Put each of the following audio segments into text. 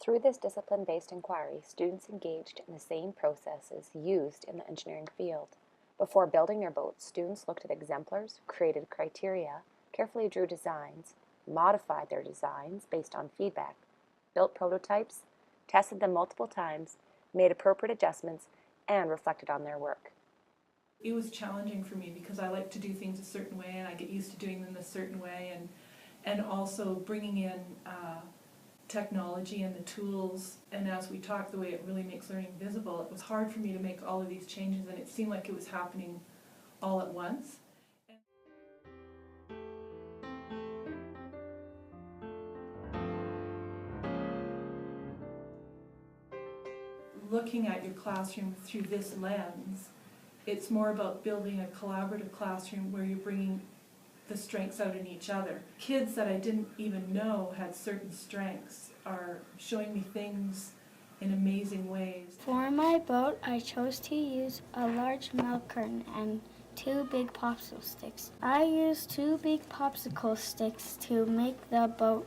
Through this discipline-based inquiry, students engaged in the same processes used in the engineering field. Before building their boats, students looked at exemplars, created criteria, carefully drew designs, modified their designs based on feedback, built prototypes, tested them multiple times, made appropriate adjustments, and reflected on their work. It was challenging for me because I like to do things a certain way and I get used to doing them a certain way, and also bringing in technology and the tools, and as we talked, the way it really makes learning visible. It was hard for me to make all of these changes, and it seemed like it was happening all at once. Looking at your classroom through this lens, it's more about building a collaborative classroom where you're bringing the strengths out in each other. Kids that I didn't even know had certain strengths are showing me things in amazing ways. For my boat, I chose to use a large milk carton and 2 big popsicle sticks. I used 2 big popsicle sticks to make the boat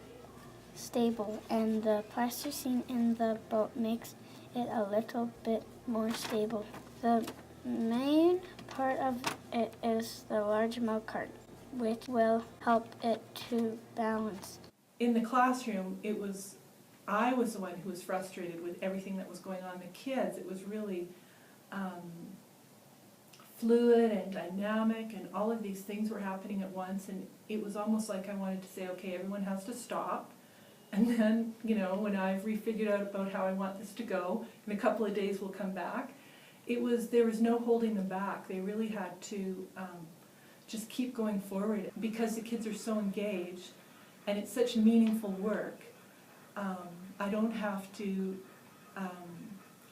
stable, and the plasticine in the boat makes it a little bit more stable. The main part of it is the large milk carton, which will help it to balance. In the classroom, I was the one who was frustrated with everything that was going on. The kids, it was really fluid and dynamic, and all of these things were happening at once, and it was almost like I wanted to say, okay, everyone has to stop, and then, when I've refigured out about how I want this to go, in a couple of days we'll come back. There was no holding them back. They really had to just keep going forward because the kids are so engaged, and it's such meaningful work. I don't have to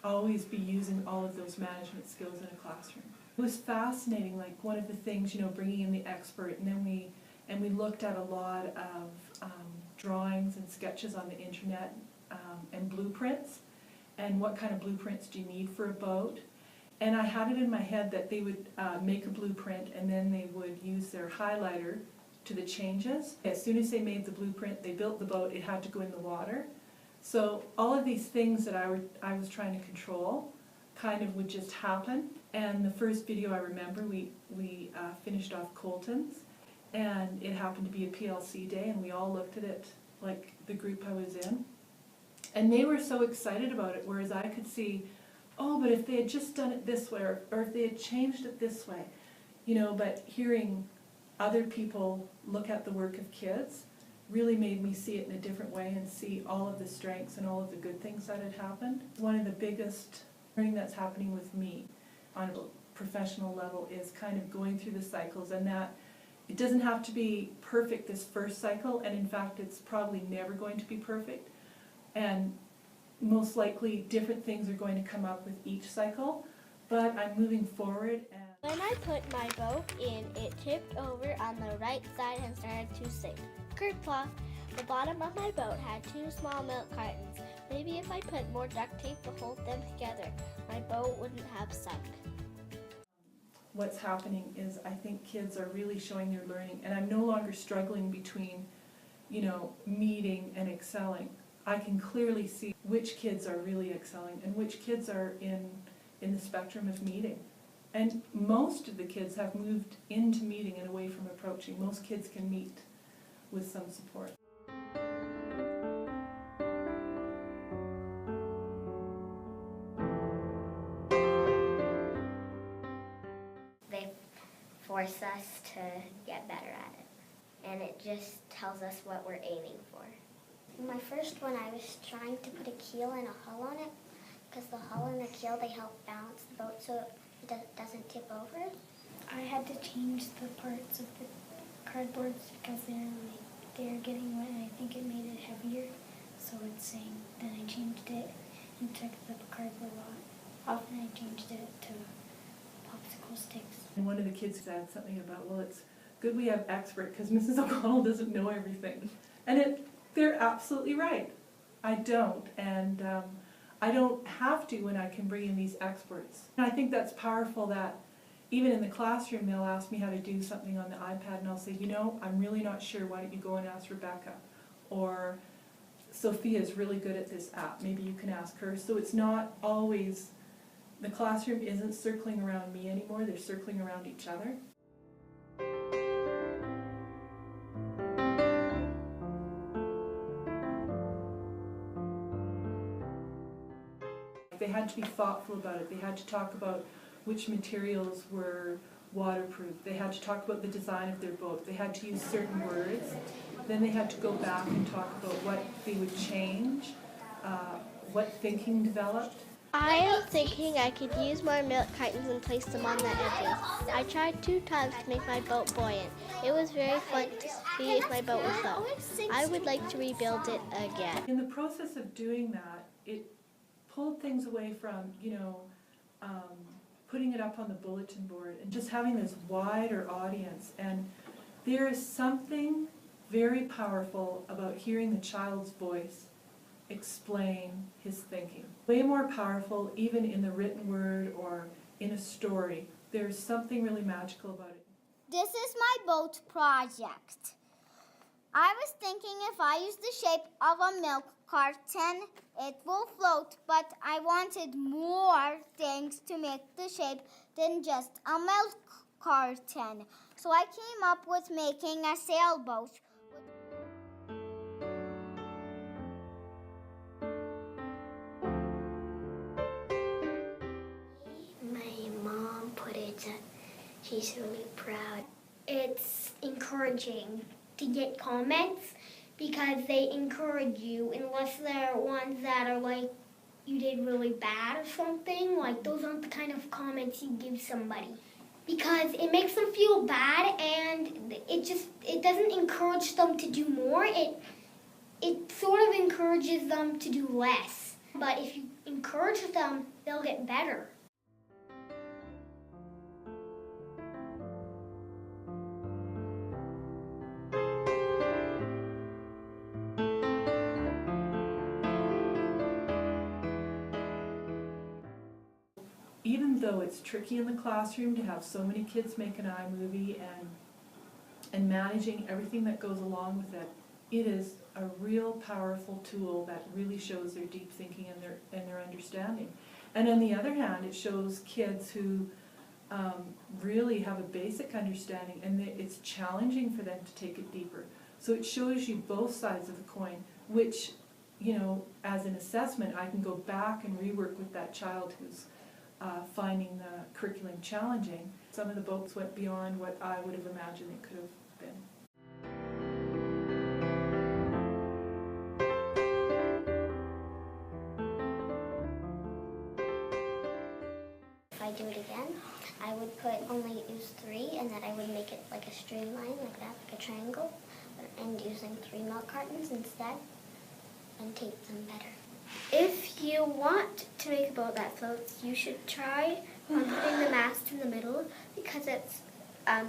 always be using all of those management skills in a classroom. It was fascinating, like one of the things, bringing in the expert, and then we looked at a lot of drawings and sketches on the internet and blueprints, and what kind of blueprints do you need for a boat. And I had it in my head that they would make a blueprint and then they would use their highlighter to the changes. As soon as they made the blueprint, they built the boat, it had to go in the water. So all of these things that I was trying to control kind of would just happen. And the first video I remember, we finished off Colton's, and it happened to be a PLC day, and we all looked at it, like the group I was in. And they were so excited about it, whereas I could see, oh, but if they had just done it this way, or if they had changed it this way, but hearing other people look at the work of kids really made me see it in a different way and see all of the strengths and all of the good things that had happened. One of the biggest learning that's happening with me on a professional level is kind of going through the cycles, and that it doesn't have to be perfect this first cycle, and in fact it's probably never going to be perfect, and most likely different things are going to come up with each cycle, but I'm moving forward. When I put my boat in, it tipped over on the right side and started to sink. Kerplop! The bottom of my boat had 2 small milk cartons. Maybe if I put more duct tape to hold them together, my boat wouldn't have sunk. What's happening is I think kids are really showing their learning, and I'm no longer struggling between, meeting and excelling. I can clearly see which kids are really excelling and which kids are in the spectrum of meeting. And most of the kids have moved into meeting and away from approaching. Most kids can meet with some support. They force us to get better at it, and it just tells us what we're aiming for. My first one, I was trying to put a keel and a hull on it, because the hull and the keel, they help balance the boat so it doesn't tip over. I had to change the parts of the cardboards because they're getting wet, and I think it made it heavier, so it's saying. Then I changed it and took the cardboard off, and I changed it to popsicle sticks. And one of the kids said something about, well, it's good we have expert because Mrs. O'Connell doesn't know everything. And they're absolutely right. I don't, and I don't have to when I can bring in these experts. And I think that's powerful that even in the classroom they'll ask me how to do something on the iPad, and I'll say, I'm really not sure, why don't you go and ask Rebecca? Or Sophia is really good at this app. Maybe you can ask her. So it's not always, the classroom isn't circling around me anymore, they're circling around each other. They had to be thoughtful about it. They had to talk about which materials were waterproof. They had to talk about the design of their boat. They had to use certain words. Then they had to go back and talk about what they would change, what thinking developed. I am thinking I could use more milk cartons and place them on the edges. I tried 2 times to make my boat buoyant. It was very fun to see if my boat would float. I would like to rebuild it again. In the process of doing that, it pulled things away from, putting it up on the bulletin board and just having this wider audience. And there is something very powerful about hearing the child's voice explain his thinking. Way more powerful even in the written word or in a story. There's something really magical about it. This is my boat project. I was thinking if I use the shape of a milk carton, it will float, but I wanted more things to make the shape than just a milk carton. So I came up with making a sailboat. My mom put it, she's really proud. It's encouraging to get comments because they encourage you, unless they're ones that are like you did really bad or something. Like those aren't the kind of comments you give somebody, because it makes them feel bad and it doesn't encourage them to do more. It sort of encourages them to do less. But if you encourage them, they'll get better. Even though it's tricky in the classroom to have so many kids make an iMovie and managing everything that goes along with it, it is a real powerful tool that really shows their deep thinking and their understanding. And on the other hand, it shows kids who really have a basic understanding, and it's challenging for them to take it deeper. So it shows you both sides of the coin, which, as an assessment, I can go back and rework with that child who's finding the curriculum challenging. Some of the boats went beyond what I would have imagined it could have been. If I do it again, I would only use 3, and then I would make it like a straight line, like that, like a triangle, and using 3 milk cartons instead, and tape them better. If you want to make a boat that floats, you should try on putting the mast in the middle because it's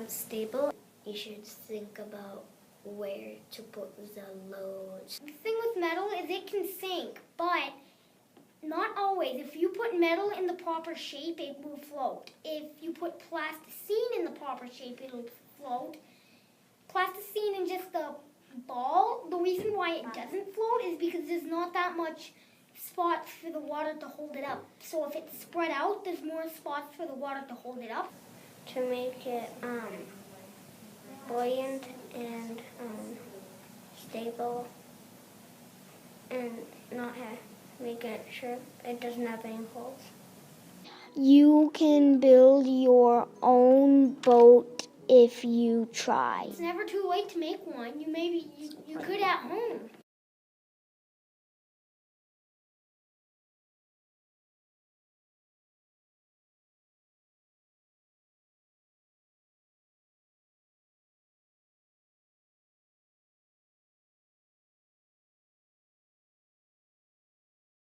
stable. You should think about where to put the loads. The thing with metal is it can sink, but not always. If you put metal in the proper shape, it will float. If you put plasticine in the proper shape, it'll float. Plasticine in just the ball, the reason why it doesn't float is because there's not that much spots for the water to hold it up. So if it's spread out, there's more spots for the water to hold it up. To make it buoyant and stable, and make it sure it doesn't have any holes. You can build your own boat if you try. It's never too late to make one. You could at home.